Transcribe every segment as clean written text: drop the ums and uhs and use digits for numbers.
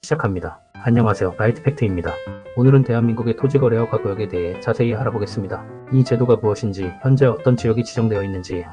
시작합니다. 안녕하세요. 라이트팩트입니다. 오늘은 대한민국의 토지거래 허가구역에 대해 자세히 알아보겠습니다. 이 제도가 무엇인지, 현재 어떤 지역이 지정되어 있는지,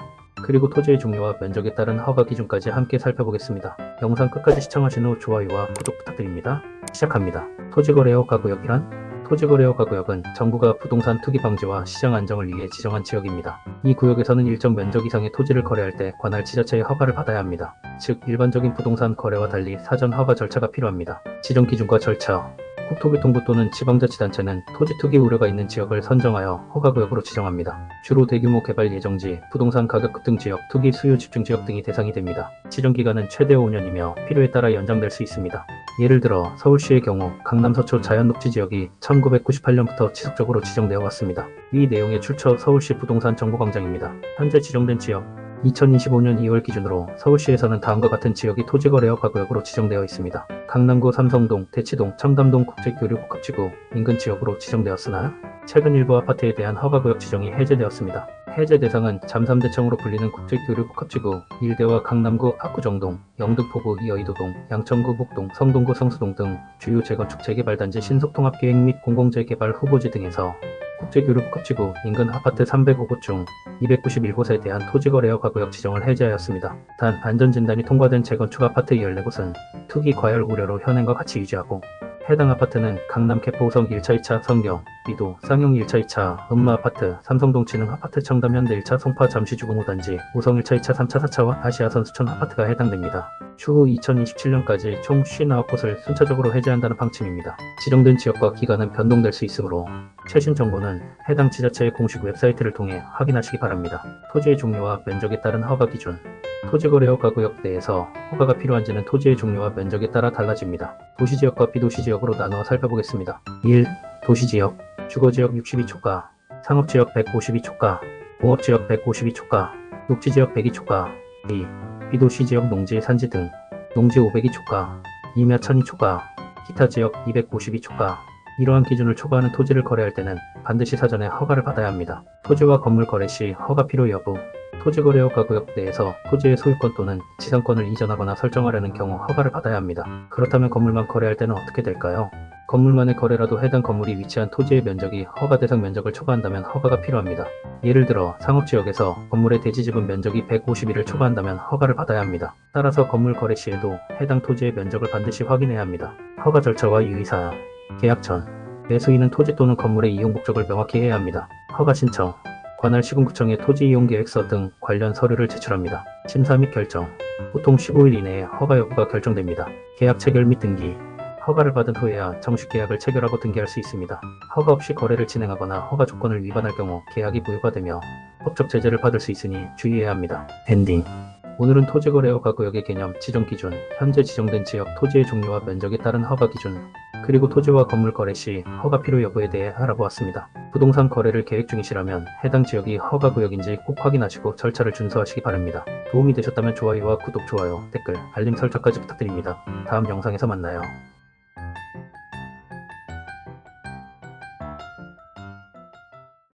그리고 토지의 종류와 면적에 따른 허가 기준까지 함께 살펴보겠습니다. 영상 끝까지 시청하신 후 좋아요와 구독 부탁드립니다. 시작합니다. 토지거래 허가구역이란? 토지거래 허가구역은 정부가 부동산 투기 방지와 시장 안정을 위해 지정한 지역입니다. 이 구역에서는 일정 면적 이상의 토지를 거래할 때 관할 지자체의 허가를 받아야 합니다. 즉, 일반적인 부동산 거래와 달리 사전 허가 절차가 필요합니다. 지정 기준과 절차. 국토교통부 또는 지방자치단체는 토지 투기 우려가 있는 지역을 선정하여 허가구역으로 지정합니다. 주로 대규모 개발 예정지, 부동산 가격 급등 지역, 투기 수요 집중 지역 등이 대상이 됩니다. 지정 기간은 최대 5년이며 필요에 따라 연장될 수 있습니다. 예를 들어 서울시의 경우 강남 서초 자연녹지지역이 1998년부터 지속적으로 지정되어 왔습니다. 이 내용의 출처 서울시 부동산 정보광장입니다. 현재 지정된 지역 2025년 2월 기준으로 서울시에서는 다음과 같은 지역이 토지거래 허가구역으로 지정되어 있습니다. 강남구 삼성동, 대치동, 청담동 국제교류복합지구 인근 지역으로 지정되었으나 최근 일부 아파트에 대한 허가구역 지정이 해제되었습니다. 해제 대상은 잠삼대청으로 불리는 국제교류복합지구 일대와 강남구 압구정동, 영등포구 여의도동, 양천구 목동, 성동구 성수동 등 주요 재건축 재개발단지 신속통합계획 및 공공재개발 후보지 등에서 국제교류복합지구 인근 아파트 305곳 중 291곳에 대한 토지거래 허가구역 지정을 해제하였습니다. 단 안전진단이 통과된 재건축 아파트 14곳은 투기 과열 우려로 현행과 같이 유지하고 해당 아파트는 강남 개포우성 1차 2차 성경, 미도, 쌍용 1차 2차, 음마아파트, 삼성동 진흥아파트 청담현대 1차 송파 잠시주거무단지, 우성 1차 2차 3차 4차와 아시아선수촌 아파트가 해당됩니다. 추후 2027년까지 총 59곳을 순차적으로 해제한다는 방침입니다. 지정된 지역과 기간은 변동될 수 있으므로 최신 정보는 해당 지자체의 공식 웹사이트를 통해 확인하시기 바랍니다. 토지의 종류와 면적에 따른 허가 기준. 토지거래 허가구역 내에서 허가가 필요한지는 토지의 종류와 면적에 따라 달라집니다. 도시지역과 비도시지역으로 나누어 살펴보겠습니다. 1. 도시지역. 주거지역 62초가, 상업지역 152초가, 공업지역 152초가, 녹지지역 102초가. 2. 비도시지역 농지, 산지 등 농지 502초가, 임야 1002초가, 기타 지역 252초가. 이러한 기준을 초과하는 토지를 거래할 때는 반드시 사전에 허가를 받아야 합니다. 토지와 건물 거래 시 허가 필요 여부. 토지거래 허가구역 내에서 토지의 소유권 또는 지상권을 이전하거나 설정하려는 경우 허가를 받아야 합니다. 그렇다면 건물만 거래할 때는 어떻게 될까요? 건물만의 거래라도 해당 건물이 위치한 토지의 면적이 허가 대상 면적을 초과한다면 허가가 필요합니다. 예를 들어 상업지역에서 건물의 대지지분 면적이 151을 초과한다면 허가를 받아야 합니다. 따라서 건물 거래 시에도 해당 토지의 면적을 반드시 확인해야 합니다. 허가 절차와 유의사항. 계약 전 매수인은 토지 또는 건물의 이용 목적을 명확히 해야 합니다. 허가 신청. 관할 시군구청에 토지이용계획서 등 관련 서류를 제출합니다. 심사 및 결정. 보통 15일 이내에 허가 여부가 결정됩니다. 계약 체결 및 등기. 허가를 받은 후에야 정식 계약을 체결하고 등기할 수 있습니다. 허가 없이 거래를 진행하거나 허가 조건을 위반할 경우 계약이 무효가 되며 법적 제재를 받을 수 있으니 주의해야 합니다. 엔딩. 오늘은 토지거래 허가구역의 개념, 지정 기준, 현재 지정된 지역 토지의 종류와 면적에 따른 허가 기준, 그리고 토지와 건물 거래 시 허가 필요 여부에 대해 알아보았습니다. 부동산 거래를 계획 중이시라면 해당 지역이 허가구역인지 꼭 확인하시고 절차를 준수하시기 바랍니다. 도움이 되셨다면 좋아요와 구독, 좋아요, 댓글, 알림 설정까지 부탁드립니다. 다음 영상에서 만나요.